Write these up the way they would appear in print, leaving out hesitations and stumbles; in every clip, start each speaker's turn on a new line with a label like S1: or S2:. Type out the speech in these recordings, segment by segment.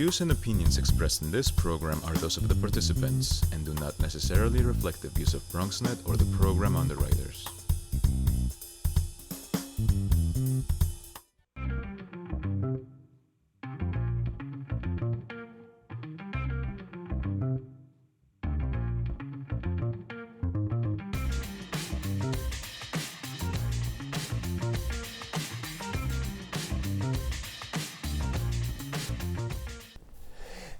S1: views and opinions expressed in this program are those of the participants and do not necessarily reflect the views of BronxNet or the program underwriters.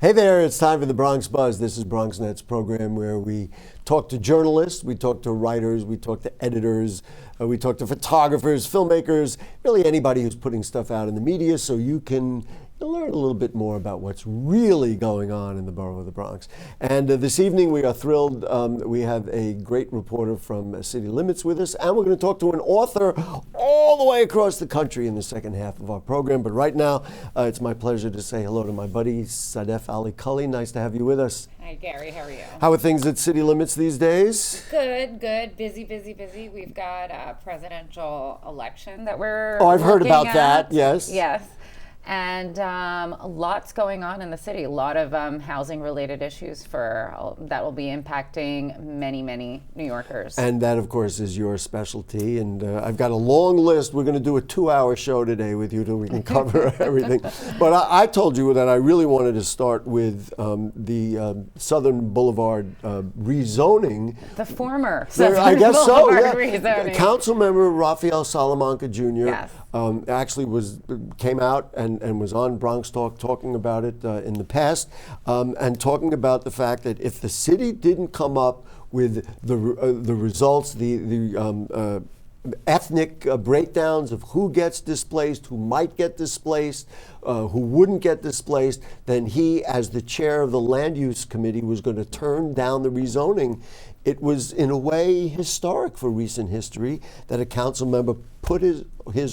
S2: Hey there, it's time for the Bronx Buzz. This is BronxNet's program where we talk to journalists, we talk to writers, we talk to editors, we talk to photographers, filmmakers, really anybody who's putting stuff out in the media so you can learn a little bit more about what's really going on in the borough of the Bronx. And this evening we are thrilled. We have a great reporter from City Limits with us, and we're going to talk to an author all the way across the country in the second half of our program. But right now, it's my pleasure to say hello to my buddy, Sadef Ali Kully. Nice to have you with us.
S3: Hi, Gary. How are you?
S2: How are things at City Limits these days?
S3: Good. Busy. We've got a presidential election that we're
S2: I've heard about
S3: at.
S2: that, yes.
S3: Yes. And lots going on in the city. A lot of housing-related issues that will be impacting many New Yorkers.
S2: And that, of course, is your specialty. And I've got a long list. We're going to do a 2-hour show today with you till we can cover everything. But I told you that I really wanted to start with the Southern Boulevard rezoning.
S3: The former
S2: I guess
S3: Boulevard
S2: so, yeah.
S3: rezoning.
S2: Councilmember Rafael Salamanca Jr.
S3: Yes.
S2: Actually came out and was on Bronx Talk talking about it in the past, and talking about the fact that if the city didn't come up with the results, the ethnic breakdowns of who gets displaced, who might get displaced, who wouldn't get displaced, then he, as the chair of the Land Use Committee, was going to turn down the rezoning. It was, in a way, historic for recent history that a council member put his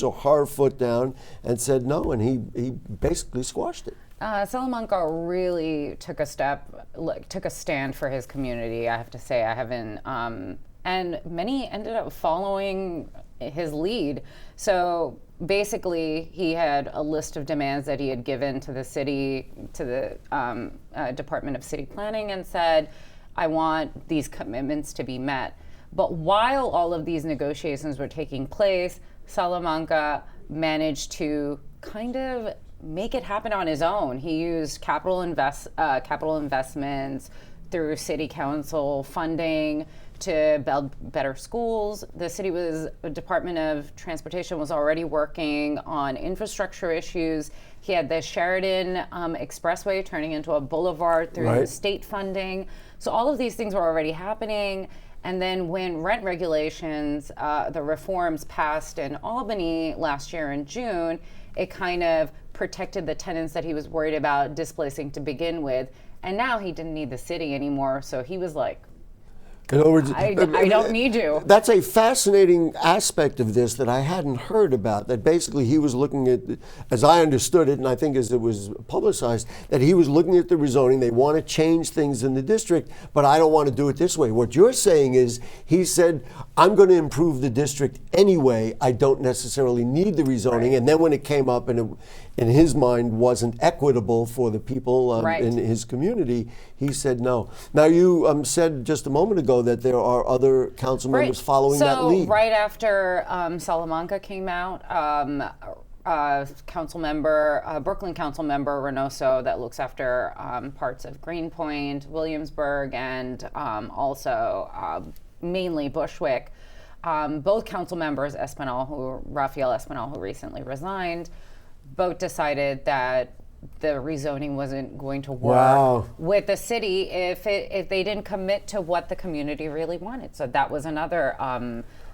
S2: or her foot down and said no, and he basically squashed it.
S3: Salamanca really took a stand for his community. I have to say, and many ended up following his lead. So basically, he had a list of demands that he had given to the city, to the Department of City Planning, and said, I want these commitments to be met. But while all of these negotiations were taking place, Salamanca managed to kind of make it happen on his own. He used capital investments through city council funding to build better schools. The Department of Transportation was already working on infrastructure issues. He had the Sheridan Expressway turning into a boulevard through the state funding. So all of these things were already happening. And then when rent regulations, the reforms passed in Albany last year in June, it kind of protected the tenants that he was worried about displacing to begin with. And now he didn't need the city anymore. So he was like,
S2: in other words,
S3: I don't need you.
S2: That's a fascinating aspect of this that I hadn't heard about, that basically he was looking at, as I understood it, and I think as it was publicized, that he was looking at the rezoning. They want to change things in the district, but I don't want to do it this way. What you're saying is, he said, I'm going to improve the district anyway. I don't necessarily need the rezoning. Right. And then when it came up and it, in his mind, wasn't equitable for the people in his community, he said no. Now, you said just a moment ago that there are other council members following that lead.
S3: So right after Salamanca came out, Brooklyn council member Reynoso, that looks after parts of Greenpoint, Williamsburg, and also mainly Bushwick, both council members, Rafael Espinal, who recently resigned, both decided that the rezoning wasn't going to work with the city if they didn't commit to what the community really wanted. So that was another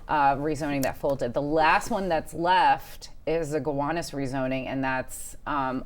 S3: rezoning that folded. The last one that's left is the Gowanus Rezoning, and that's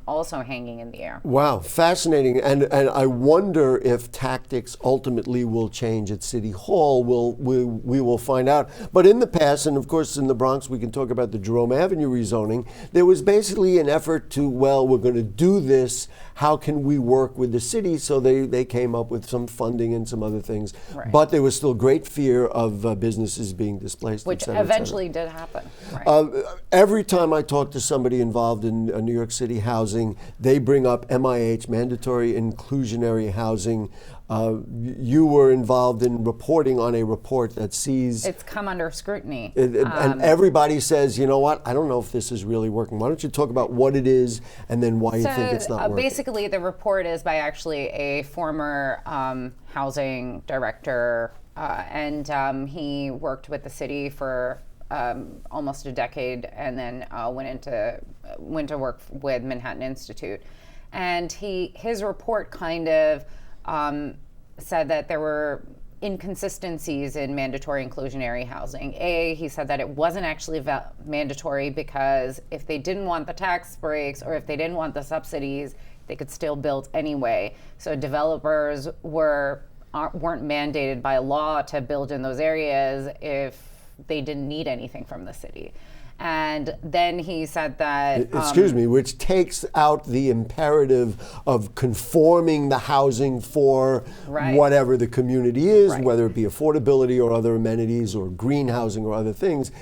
S3: also hanging in the air.
S2: Wow, fascinating. And I wonder if tactics ultimately will change at City Hall. We will find out. But in the past, and of course in the Bronx, we can talk about the Jerome Avenue rezoning, there was basically an effort to, we're going to do this. How can we work with the city? So they came up with some funding and some other things. Right. But there was still great fear of businesses being displaced.
S3: Which eventually did happen.
S2: Right. Every time time I talk to somebody involved in New York City housing, they bring up MIH, mandatory inclusionary housing. You were involved in reporting on a report that sees
S3: it's come under scrutiny.
S2: And everybody says, you know what, I don't know if this is really working. Why don't you talk about what it is and then why you think it's not working?
S3: Basically, the report is by actually a former housing director, and he worked with the city for almost a decade, and then went to work with Manhattan Institute. And his report kind of said that there were inconsistencies in mandatory inclusionary housing. He said that it wasn't actually mandatory because if they didn't want the tax breaks or if they didn't want the subsidies, they could still build anyway. So developers weren't mandated by law to build in those areas if they didn't need anything from the city. And then he said that
S2: which takes out the imperative of conforming the housing for whatever the community is, whether it be affordability or other amenities or green housing or other things.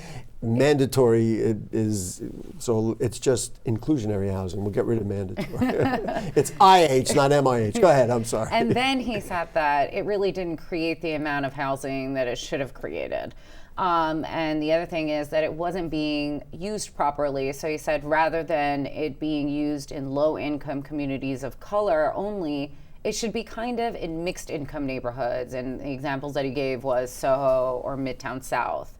S2: Mandatory is, so it's just inclusionary housing. We'll get rid of mandatory. It's IH, not MIH. Go ahead, I'm sorry.
S3: And then he said that it really didn't create the amount of housing that it should have created. And the other thing is that it wasn't being used properly. So he said rather than it being used in low-income communities of color only, it should be kind of in mixed-income neighborhoods. And the examples that he gave was Soho or Midtown South.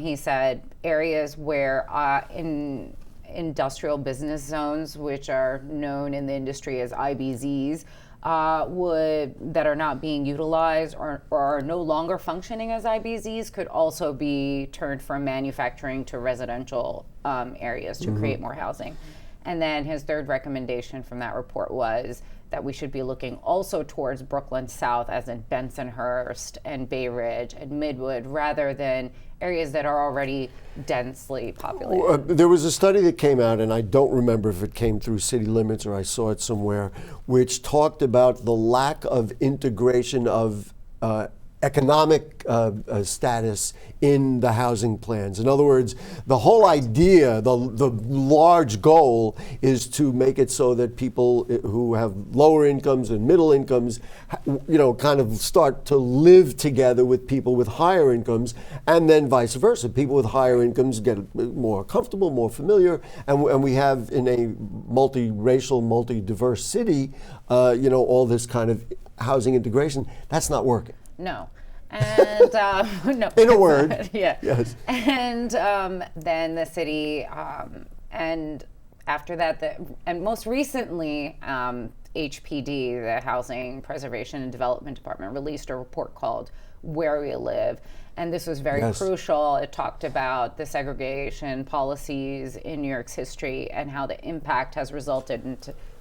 S3: He said areas where in industrial business zones, which are known in the industry as IBZs, that are not being utilized or are no longer functioning as IBZs could also be turned from manufacturing to residential areas to create more housing. And then his third recommendation from that report was that we should be looking also towards Brooklyn South, as in Bensonhurst and Bay Ridge and Midwood, rather than areas that are already densely populated.
S2: There was a study that came out, and I don't remember if it came through City Limits or I saw it somewhere, which talked about the lack of integration of economic status in the housing plans. In other words, the whole idea, the large goal is to make it so that people who have lower incomes and middle incomes, kind of start to live together with people with higher incomes, and then vice versa. People with higher incomes get more comfortable, more familiar, and we have in a multiracial, multi-diverse city, all this kind of housing integration. That's not working.
S3: No. And no.
S2: In a word.
S3: Yeah.
S2: Yes.
S3: And then the city, and after that, and most recently, HPD, the Housing Preservation and Development Department, released a report called Where We Live. And this was very crucial. It talked about the segregation policies in New York's history and how the impact has resulted in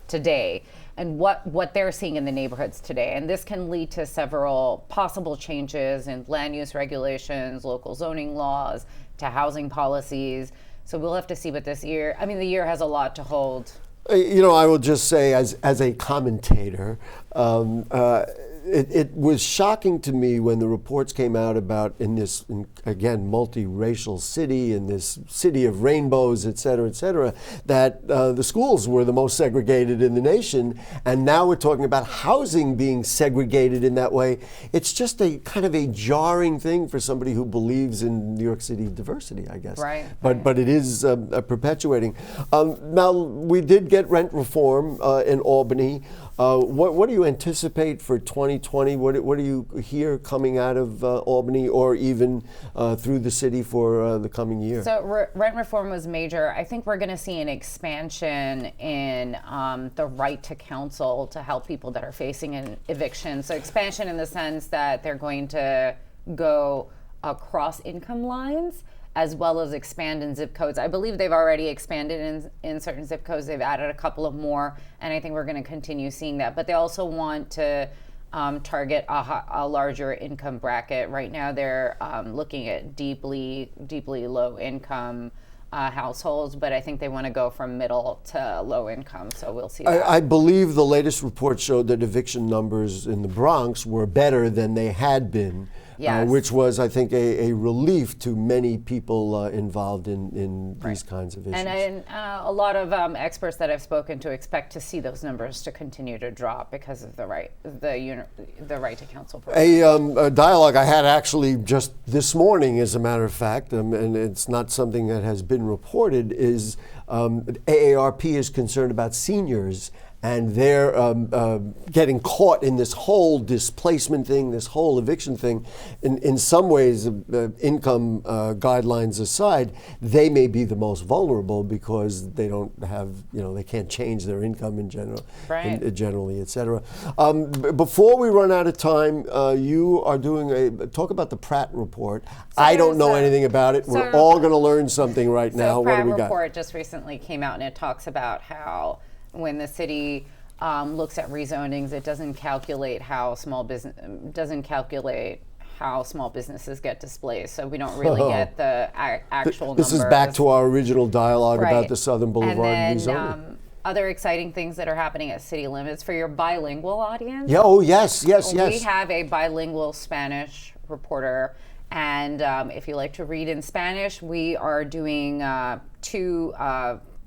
S3: today and what they're seeing in the neighborhoods today. And this can lead to several possible changes in land use regulations, local zoning laws, to housing policies. So we'll have to see what the year has a lot to hold.
S2: I will just say as a commentator, it was shocking to me when the reports came out about in this, again, multiracial city, in this city of rainbows, et cetera, that the schools were the most segregated in the nation. And now we're talking about housing being segregated in that way. It's just a kind of a jarring thing for somebody who believes in New York City diversity, I guess.
S3: Right.
S2: But it is perpetuating. Now, we did get rent reform in Albany. What do you anticipate for 2020? What do you hear coming out of Albany or even through the city for the coming year?
S3: So rent reform was major. I think we're going to see an expansion in the right to counsel to help people that are facing an eviction. So expansion in the sense that they're going to go across income lines, as well as expand in zip codes. I believe they've already expanded in certain zip codes. They've added a couple of more, and I think we're going to continue seeing that. But they also want to target a larger income bracket. Right now, they're looking at deeply low income households, but I think they want to go from middle to low income, so we'll see that.
S2: I believe the latest report showed that eviction numbers in the Bronx were better than they had been.
S3: Yes.
S2: which was, I think, a relief to many people involved in these kinds of issues.
S3: And a lot of experts that I've spoken to expect to see those numbers to continue to drop because of the right to counsel program.
S2: A dialogue I had actually just this morning, as a matter of fact, and it's not something that has been reported, is AARP is concerned about seniors, and they're getting caught in this whole displacement thing, this whole eviction thing. In some ways, income guidelines aside, they may be the most vulnerable because they don't have, they can't change their income in general, generally, et cetera. Before we run out of time, you are doing talk about the Pratt Report. I don't know anything about it. We're all going to learn something right now. What do we got?
S3: Pratt Report just recently came out, and it talks about how when the city looks at rezonings, it doesn't calculate how small businesses get displaced. So we don't really get the actual numbers.
S2: This is back to our original dialogue about the Southern Boulevard rezoning.
S3: Other exciting things that are happening at city limits for your bilingual audience.
S2: Yeah. Oh, yes.
S3: We have a bilingual Spanish reporter. And if you like to read in Spanish, we are doing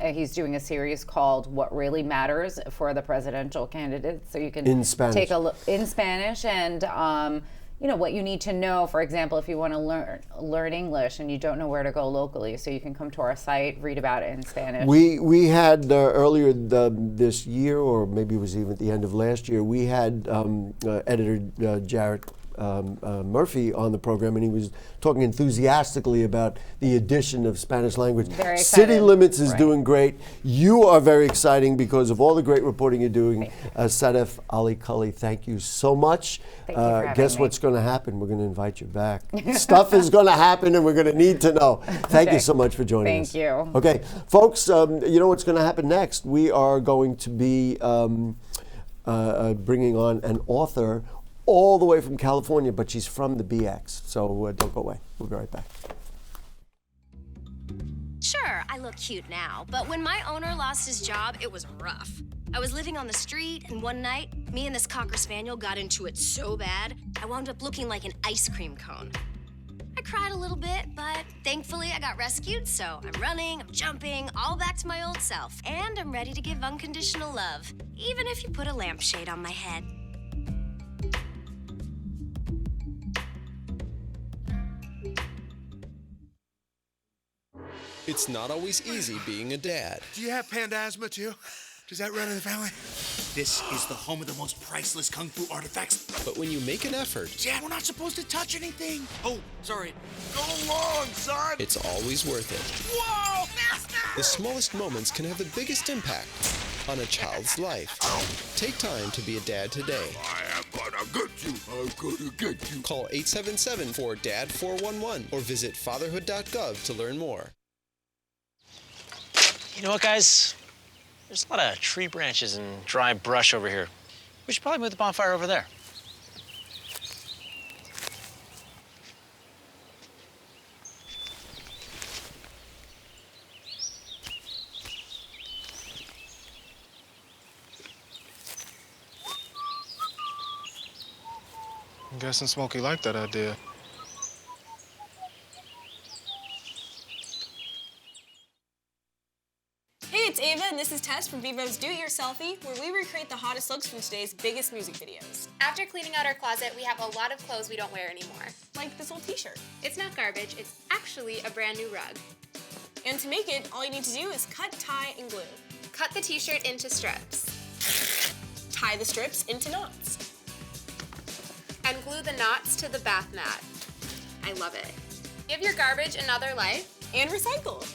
S3: he's doing a series called What Really Matters for the Presidential Candidates. So you can take a look in Spanish and what you need to know. For example, if you want to learn English and you don't know where to go locally, so you can come to our site, read about it in Spanish.
S2: We had earlier this year, or maybe it was even at the end of last year, we had editor Jarrett Murphy on the program, and he was talking enthusiastically about the addition of Spanish language.
S3: Very excited.
S2: City Limits is doing great. You are very exciting because of all the great reporting you're doing. Sadef Ali Kully, thank you so much.
S3: Thank you for having
S2: guess
S3: me.
S2: What's going to happen? We're going to invite you back. Stuff is going to happen, and we're going to need to know. Thank you so much for joining us.
S3: Thank you.
S2: Okay, folks, you know what's going to happen next? We are going to be bringing on an author all the way from California, but she's from the BX. So don't go away. We'll be right back.
S4: Sure, I look cute now, but when my owner lost his job, it was rough. I was living on the street, and one night, me and this Cocker Spaniel got into it so bad, I wound up looking like an ice cream cone. I cried a little bit, but thankfully I got rescued, so I'm running, I'm jumping, all back to my old self, and I'm ready to give unconditional love, even if you put a lampshade on my head.
S5: It's not always easy being a dad.
S6: Do you have panda asthma too? Does that run in the family? This is the home of the most priceless kung fu artifacts.
S5: But when you make an effort,
S6: Dad, we're not supposed to touch anything. Oh, sorry. Go along, son.
S5: it's always worth it.
S6: Whoa, master!
S5: The smallest moments can have the biggest impact on a child's life. Take time to be a dad today.
S6: I am gonna get you. I'm gonna get you.
S5: Call 877-4DAD-411 or visit fatherhood.gov to learn more.
S7: You know what, guys? There's a lot of tree branches and dry brush over here. We should probably move the bonfire over there.
S8: I'm guessing Smokey liked that idea.
S9: Hey, it's Ava, and this is Tess from Vivo's Do It Yourselfie, where we recreate the hottest looks from today's biggest music videos.
S10: After cleaning out our closet, we have a lot of clothes we don't wear anymore.
S9: Like this old t-shirt.
S10: It's not garbage, it's actually a brand new rug.
S9: And to make it, all you need to do is cut, tie, and glue.
S10: Cut the t-shirt into strips.
S9: Tie the strips into knots.
S10: And glue the knots to the bath mat. I love it. Give your garbage another life.
S9: And recycle.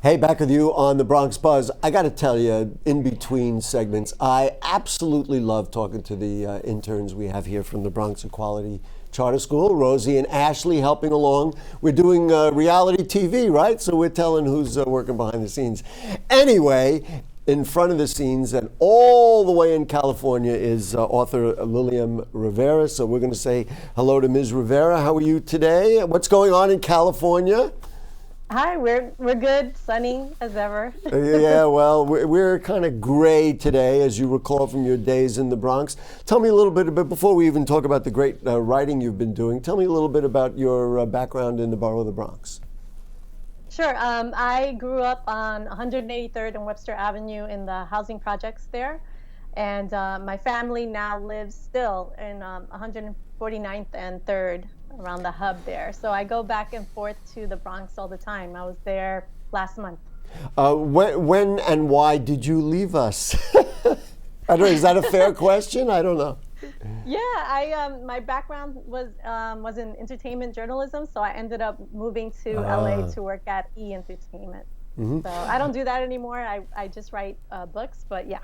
S2: Hey, back with you on the Bronx Buzz. I got to tell you, in between segments, I absolutely love talking to the interns we have here from the Bronx Equality Charter School, Rosie and Ashley helping along. We're doing reality TV, right? So we're telling who's working behind the scenes. Anyway, in front of the scenes and all the way in California is author Lilliam Rivera. So we're going to say hello to Ms. Rivera. How are you today? What's going on in California?
S11: Hi, we're good, sunny as ever.
S2: Yeah, well, we're kind of gray today, as you recall from your days in the Bronx. Tell me a little bit about, before we even talk about the great writing you've been doing, tell me a little bit about your background in the borough of the Bronx.
S11: Sure. I grew up on 183rd and Webster Avenue in the housing projects there. And my family now lives still in 149th and 3rd around the hub there. So I go back and forth to the Bronx all the time. I was there last month.
S2: When and why did you leave us? I don't know, is that a fair question? I don't know.
S11: Yeah, my background was in entertainment journalism, so I ended up moving to LA to work at E! Entertainment. Mm-hmm. So I don't do that anymore. I just write books, but yeah.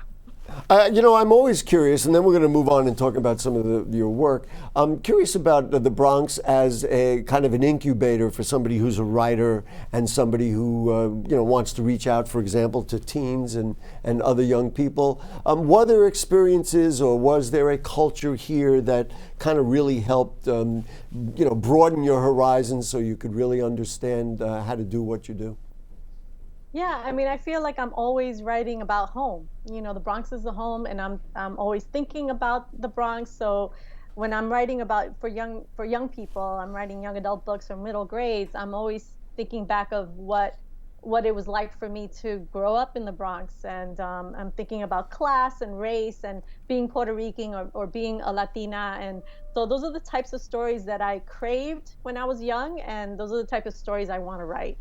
S2: I'm always curious, and then we're going to move on and talk about some of your work. I'm curious about the Bronx as a kind of an incubator for somebody who's a writer and somebody who wants to reach out, for example, to teens and other young people. Were there experiences, or was there a culture here that kind of really helped, broaden your horizons so you could really understand how to do what you do?
S11: Yeah, I mean, I feel like I'm always writing about home. The Bronx is the home, and I'm always thinking about the Bronx. So when I'm writing about for young people, I'm writing young adult books for middle grades. I'm always thinking back of what it was like for me to grow up in the Bronx, and I'm thinking about class and race and being Puerto Rican or being a Latina. And so those are the types of stories that I craved when I was young, and those are the type of stories I want to write.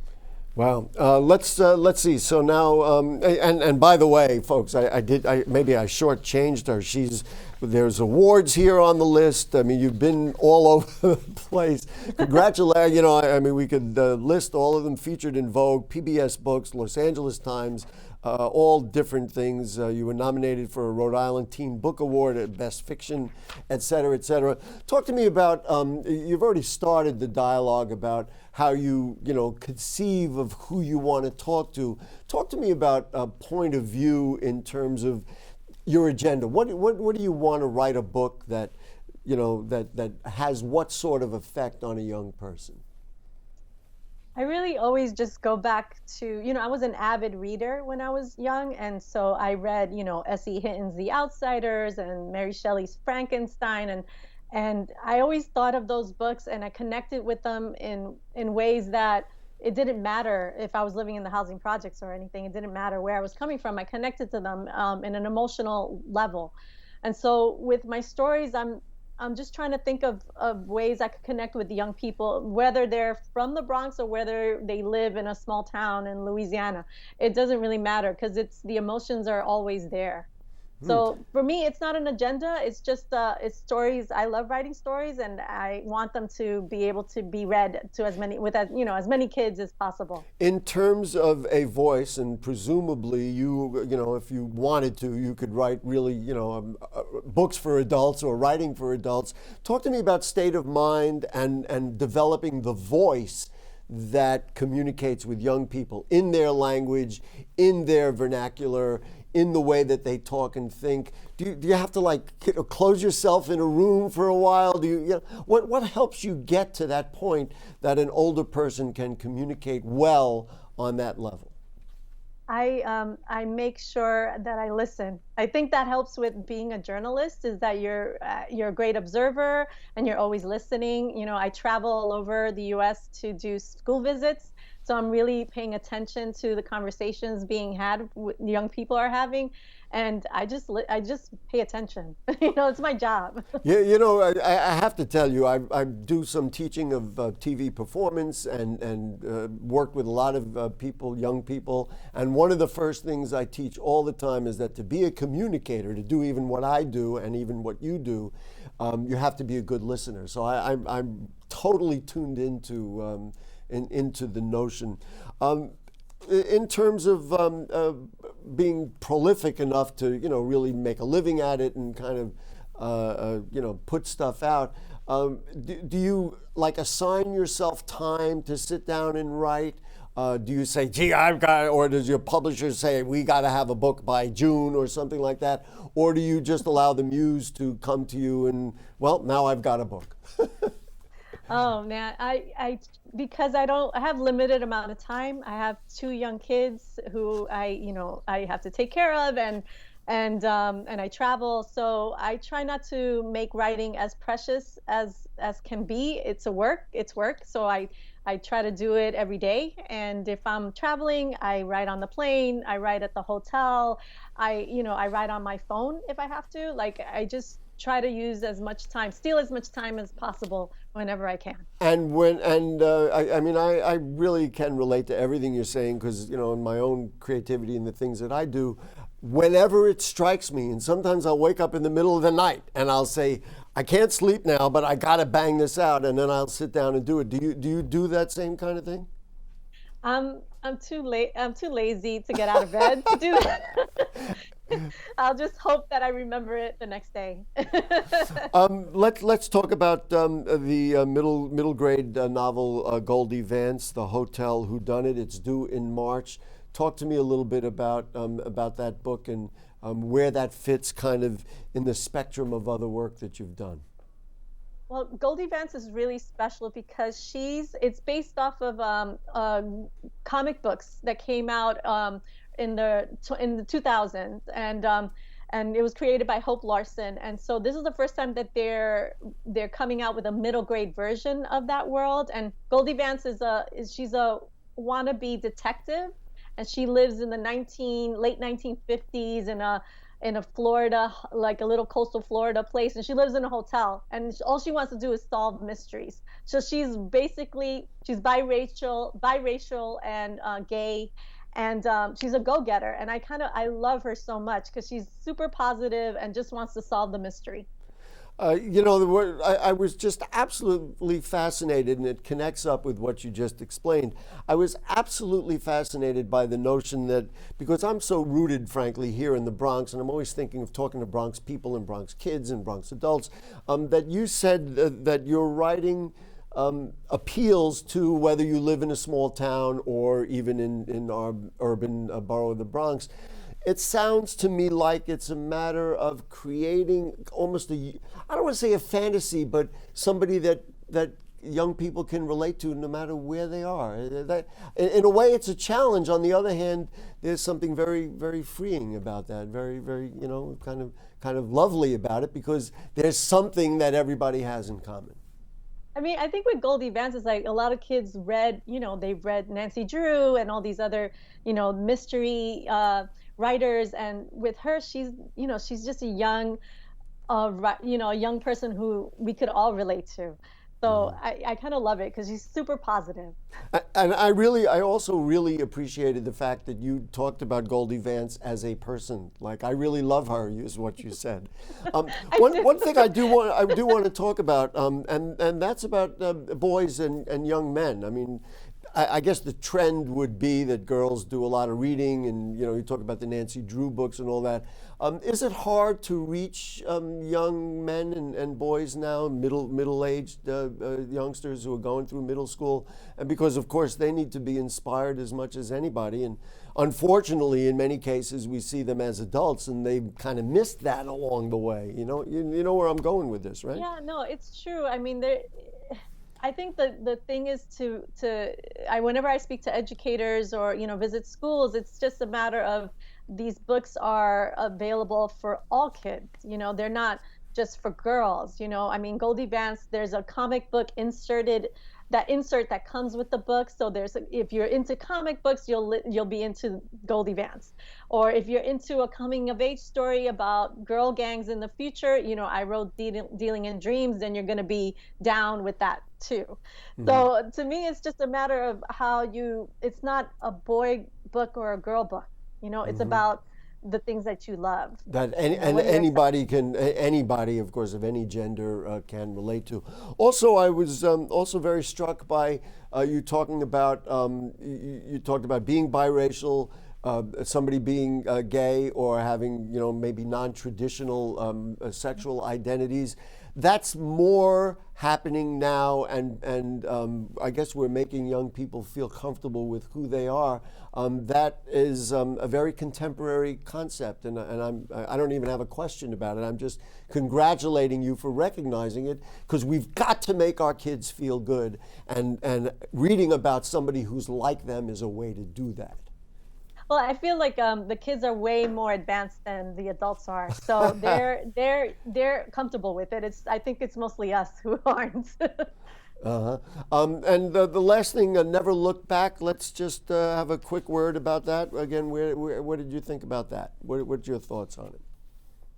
S2: Wow. Let's see. So now, and by the way, folks, maybe I shortchanged her. There's awards here on the list. I mean, you've been all over the place. Congratulations. I mean, we could list all of them featured in Vogue, PBS Books, Los Angeles Times, all different things. You were nominated for a Rhode Island Teen Book Award at Best Fiction, et cetera, et cetera. Talk to me about, you've already started the dialogue about how you conceive of who you want to talk to. Talk to me about a point of view in terms of your agenda. What do you want to write a book that, that has what sort of effect on a young person?
S11: I really always just go back to, I was an avid reader when I was young. And so I read, S.E. Hinton's The Outsiders and Mary Shelley's Frankenstein. And I always thought of those books, and I connected with them in ways that it didn't matter if I was living in the housing projects or anything. It didn't matter where I was coming from. I connected to them in an emotional level. And so with my stories, I'm just trying to think of ways I could connect with young people, whether they're from the Bronx or whether they live in a small town in Louisiana. It doesn't really matter, because the emotions are always there. So for me, it's not an agenda. It's just it's stories. I love writing stories, and I want them to be able to be read to as many kids as possible. In terms of a voice, and presumably if you wanted to, you could write really books for adults or writing for adults. Talk to me about state of mind and developing the voice that communicates with young people in their language, in their vernacular, in the way that they talk and think. Do you have to close yourself in a room for a while? What helps you get to that point that an older person can communicate well on that level? I make sure that I listen. I think that helps with being a journalist, is that you're a great observer and you're always listening. I travel all over the U.S. to do school visits. So I'm really paying attention to the conversations being had, young people are having, and I just pay attention. It's my job. Yeah, I have to tell you, I do some teaching of TV performance and work with a lot of people, young people, and one of the first things I teach all the time is that to be a communicator, to do even what I do and even what you do, you have to be a good listener. So I'm totally tuned into the notion.
S2: in terms of being prolific enough to, really make a living at it and kind of, put stuff out, do you assign yourself time to sit down and write? Do you say, gee, I've got, or does your publisher say, we got to have a book by June or something like that? Or do you just allow the muse to come to you and, well, now I've got a book?
S11: Oh man, I because I have limited amount of time. I have 2 young kids who I have to take care of, and I travel. So I try not to make writing as precious as can be. It's work. So I try to do it every day. And if I'm traveling, I write on the plane, I write at the hotel, I write on my phone if I have to. I just try to use steal as much time as possible whenever I can. And
S2: I really can relate to everything you're saying because, in my own creativity and the things that I do, whenever it strikes me, and sometimes I'll wake up in the middle of the night and I'll say, I can't sleep now, but I got to bang this out, and then I'll sit down and do it. Do you do that same kind of thing? I'm too lazy to get out of bed to do that. I'll just hope that I remember it the next day. Let's talk about the middle grade novel Goldie Vance, The Hotel Whodunit. It's due in March. Talk to me a little bit about that book and where that fits kind of in the spectrum of other work that you've done.
S11: Well, Goldie Vance is really special because it's based off of comic books that came out in the 2000s, and it was created by Hope Larson. And so this is the first time that they're coming out with a middle grade version of that world. And Goldie Vance she's a wannabe detective, and she lives in the late 1950s in a Florida, like a little coastal Florida place, and she lives in a hotel, and all she wants to do is solve mysteries. So she's biracial and gay, and she's a go-getter, and I love her so much because she's super positive and just wants to solve the mystery.
S2: I was just absolutely fascinated, and it connects up with what you just explained. I was absolutely fascinated by the notion that, because I'm so rooted, frankly, here in the Bronx, and I'm always thinking of talking to Bronx people and Bronx kids and Bronx adults, that you said that your writing appeals to whether you live in a small town or even in our urban borough of the Bronx. It sounds to me like it's a matter of creating almost I don't want to say a fantasy, but somebody that young people can relate to no matter where they are. That, in a way, it's a challenge. On the other hand, there's something very, very freeing about that. Very, very, kind of lovely about it because there's something that everybody has in common.
S11: I mean, I think with Goldie Vance, it's like a lot of kids they've read Nancy Drew and all these other, mystery writers, and with her, she's just a young, young person who we could all relate to. So I kind of love it because she's super positive.
S2: And I also really appreciated the fact that you talked about Goldie Vance as a person. Like, I really love her, is what you said. One thing I do want to talk about, and that's about boys and young men. I mean, I guess the trend would be that girls do a lot of reading, and you talk about the Nancy Drew books and all that. Is it hard to reach young men and boys now, middle-aged youngsters who are going through middle school? And because of course they need to be inspired as much as anybody, and unfortunately in many cases we see them as adults and they've kind of missed that along the way. You know where I'm going with this, right?
S11: Yeah, no, it's true. I mean, I think the thing is whenever I speak to educators or visit schools, it's just a matter of these books are available for all kids. They're not just for girls. I mean, Goldie Vance, there's a comic book insert that comes with the book. So if you're into comic books, you'll be into Goldie Vance. Or if you're into a coming of age story about girl gangs in the future, I wrote Dealing in Dreams, then you're going to be down with that too. Mm-hmm. So to me, it's just a matter of it's not a boy book or a girl book. It's about the things that you love.
S2: That anybody, of course, of any gender can relate to. Also, I was also very struck by you talking about you talked about being biracial, somebody being gay or having maybe non-traditional sexual identities. That's more happening now, and I guess we're making young people feel comfortable with who they are. That is a very contemporary concept, and I don't even have a question about it. I'm just congratulating you for recognizing it, because we've got to make our kids feel good, and reading about somebody who's like them is a way to do that.
S11: Well, I feel like the kids are way more advanced than the adults are, so they're comfortable with it. I think it's mostly us who aren't.
S2: And the last thing, never look back. Let's just have a quick word about that. Again, what did you think about that? What's your thoughts on it?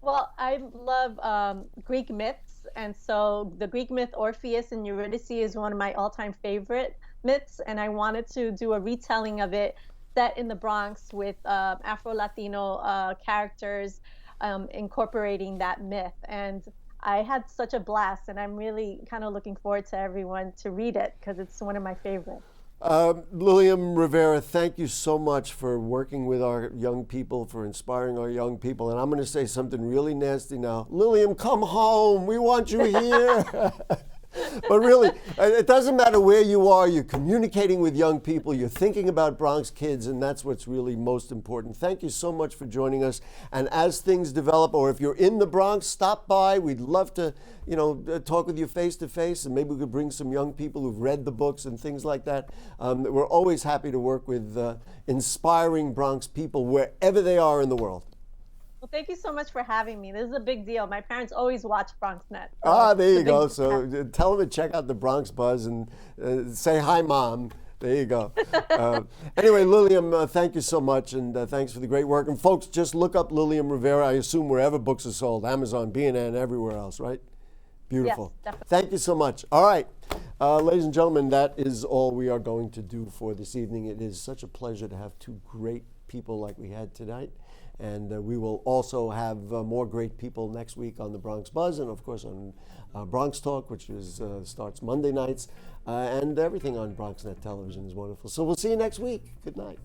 S11: Well, I love Greek myths, and so the Greek myth Orpheus and Eurydice is one of my all-time favorite myths, and I wanted to do a retelling of it set in the Bronx with Afro-Latino characters, incorporating that myth. And I had such a blast, and I'm really kind of looking forward to everyone to read it, because it's one of my favorites.
S2: Lilliam Rivera, thank you so much for working with our young people, for inspiring our young people. And I'm going to say something really nasty now. Lilliam, come home. We want you here. But really, it doesn't matter where you are. You're communicating with young people. You're thinking about Bronx kids, and that's what's really most important. Thank you so much for joining us. And as things develop, or if you're in the Bronx, stop by. We'd love to, talk with you face to face, and maybe we could bring some young people who've read the books and things like that. We're always happy to work with inspiring Bronx people wherever they are in the world.
S11: Well, thank you so much for having me. This is a big deal. My parents always watch BronxNet.
S2: There you go. So tell them to check out the Bronx Buzz and say hi, Mom. There you go. Anyway, Lilliam, thank you so much, and thanks for the great work. And folks, just look up Lilliam Rivera. I assume wherever books are sold, Amazon, B&N, everywhere else, right? Beautiful.
S11: Yes, definitely.
S2: Thank you so much. All right. Ladies and gentlemen, that is all we are going to do for this evening. It is such a pleasure to have two great people like we had tonight. And we will also have more great people next week on the Bronx Buzz, and of course on Bronx Talk, which starts Monday nights, and everything on BronxNet Television is wonderful. So we'll see you next week. Good night.